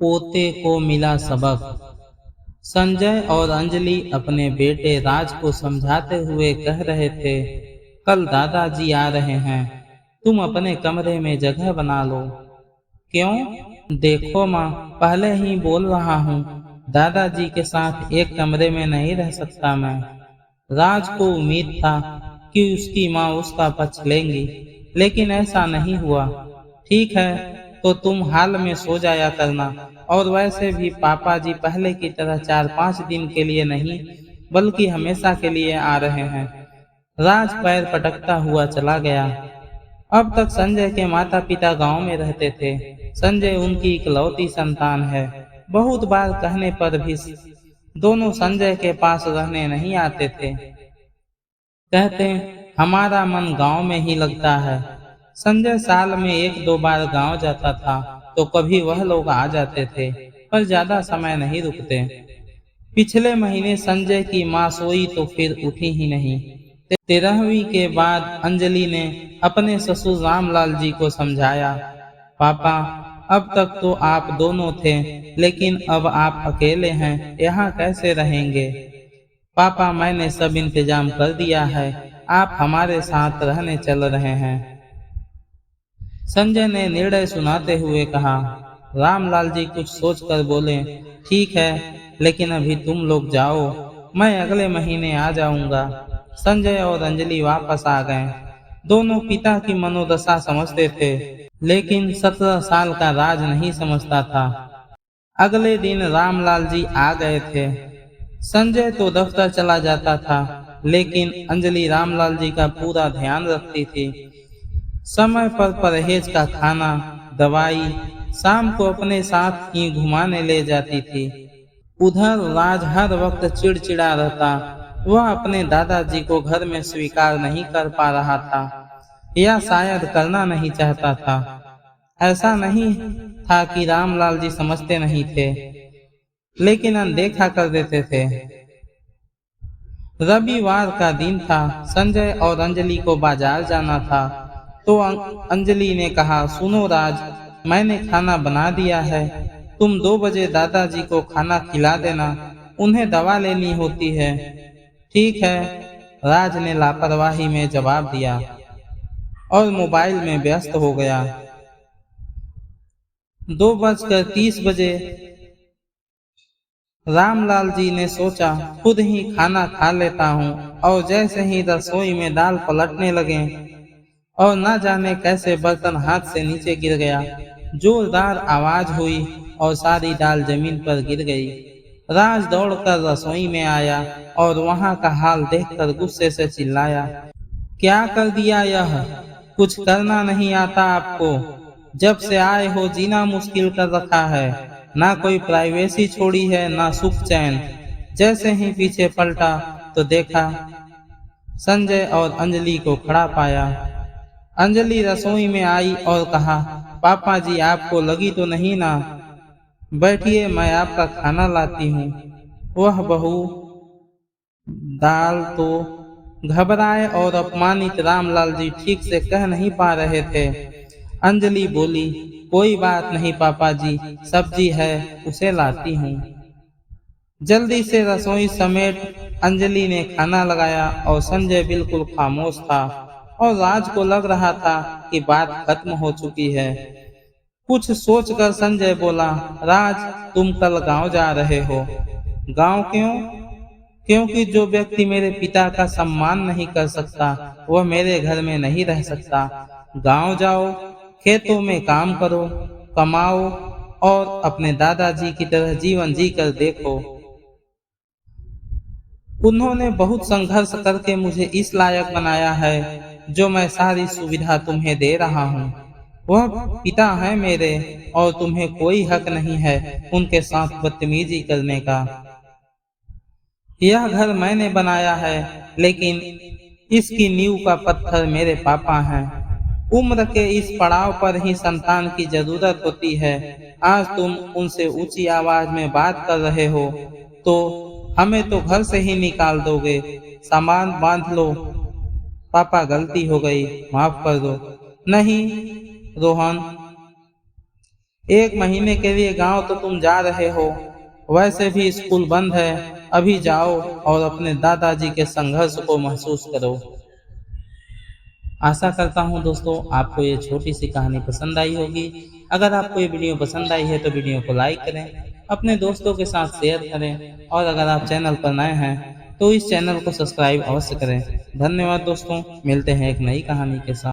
पोते को मिला सबक। संजय और अंजलि अपने बेटे राज को समझाते हुए कह रहे थे, कल दादाजी आ रहे हैं, तुम अपने कमरे में जगह बना लो। क्यों? देखो माँ, पहले ही बोल रहा हूँ, दादाजी के साथ एक कमरे में नहीं रह सकता मैं। राज को उम्मीद था कि उसकी माँ उसका पक्ष लेंगी, लेकिन ऐसा नहीं हुआ। ठीक है, तो तुम हाल में सो जाया करना, और वैसे भी पापा जी पहले की तरह 4-5 दिन के लिए नहीं, बल्कि हमेशा के लिए आ रहे हैं। राज पैर पटकता हुआ चला गया। अब तक संजय के माता पिता गांव में रहते थे। संजय उनकी इकलौती संतान है। बहुत बार कहने पर भी दोनों संजय के पास रहने नहीं आते थे। कहते हमारा मन गांव में ही लगता है। संजय साल में 1-2 बार गांव जाता था, तो कभी वह लोग आ जाते थे, पर ज्यादा समय नहीं रुकते। पिछले महीने संजय की माँ सोई तो फिर उठी ही नहीं। 13वीं के बाद अंजलि ने अपने ससुर रामलाल जी को समझाया, पापा, अब तक तो आप दोनों थे, लेकिन अब आप अकेले हैं, यहाँ कैसे रहेंगे? पापा, मैंने सब इंतजाम कर दिया है, आप हमारे साथ रहने चल रहे हैं। संजय ने निर्णय सुनाते हुए कहा। रामलाल जी कुछ सोचकर बोले, ठीक है, लेकिन अभी तुम लोग जाओ, मैं अगले महीने आ जाऊंगा। संजय और अंजलि वापस आ गए। दोनों पिता की मनोदशा समझते थे, लेकिन 17 साल का राज नहीं समझता था। अगले दिन रामलाल जी आ गए थे। संजय तो दफ्तर चला जाता था, लेकिन अंजलि रामलाल जी का पूरा ध्यान रखती थी। समय पर परहेज का खाना, दवाई, शाम को अपने साथ ही घुमाने ले जाती थी। उधर राज हर वक्त चिड़चिड़ा रहता। वह अपने दादाजी को घर में स्वीकार नहीं कर पा रहा था, या शायद करना नहीं चाहता था। ऐसा नहीं था कि रामलाल जी समझते नहीं थे, लेकिन अनदेखा कर देते थे। रविवार का दिन था। संजय और अंजलि को बाजार जाना था, तो अंजलि ने कहा, सुनो राज, मैंने खाना बना दिया है, तुम 2 बजे दादाजी को खाना खिला देना, उन्हें दवा लेनी होती है। ठीक है, राज ने लापरवाही में जवाब दिया और मोबाइल में व्यस्त हो गया। 2:30 रामलाल जी ने सोचा, खुद ही खाना खा लेता हूँ, और जैसे ही रसोई में दाल पलटने लगे, और न जाने कैसे बर्तन हाथ से नीचे गिर गया। जोरदार आवाज हुई और सारी दाल जमीन पर गिर गई। राज दौड़कर रसोई में आया और वहां का हाल देखकर गुस्से से चिल्लाया, क्या कर दिया यह? कुछ करना नहीं आता आपको? जब से आए हो जीना मुश्किल कर रखा है, ना कोई प्राइवेसी छोड़ी है, ना सुख चैन। जैसे ही पीछे पलटा तो देखा संजय और अंजलि को खड़ा पाया। अंजलि रसोई में आई और कहा, पापा जी, आपको लगी तो नहीं ना? बैठिए, मैं आपका खाना लाती हूँ। वह बहू दाल तो घबराए और अपमानित रामलाल जी ठीक से कह नहीं पा रहे थे। अंजलि बोली, कोई बात नहीं पापा जी, सब्जी है, उसे लाती हूँ। जल्दी से रसोई समेट अंजलि ने खाना लगाया और संजय बिल्कुल खामोश था, और राज को लग रहा था कि बात खत्म हो चुकी है। कुछ सोचकर संजय बोला, राज, तुम कल गांव जा रहे हो। गांव क्यों? क्योंकि जो व्यक्ति मेरे पिता का सम्मान नहीं कर सकता, वह मेरे घर में नहीं रह सकता। गांव जाओ, खेतों में काम करो, कमाओ, और अपने दादाजी की तरह जीवन जीकर देखो। उन्होंने बहुत संघर्ष करके मुझे इस लायक बनाया है, जो मैं सारी सुविधा तुम्हें दे रहा हूँ। वह पिता है मेरे, और तुम्हें कोई हक नहीं है उनके साथ बदतमीजी करने का। यह घर मैंने बनाया है, लेकिन इसकी नींव का पत्थर मेरे पापा हैं। उम्र के इस पड़ाव पर ही संतान की जरूरत होती है। आज तुम उनसे ऊंची आवाज में बात कर रहे हो, तो हमें तो घर से ही निकाल दोगे। सामान बांध लो। पापा, गलती हो गई, माफ कर दो। नहीं रोहन, 1 महीने के लिए गांव तो तुम जा रहे हो, वैसे भी स्कूल बंद है। अभी जाओ और अपने दादाजी के संघर्ष को महसूस करो। आशा करता हूँ दोस्तों आपको ये छोटी सी कहानी पसंद आई होगी। अगर आपको ये वीडियो पसंद आई है तो वीडियो को लाइक करें, अपने दोस्तों के साथ शेयर करें और अगर आप चैनल पर नए हैं तो इस चैनल को सब्सक्राइब अवश्य करें। धन्यवाद दोस्तों, मिलते हैं एक नई कहानी के साथ।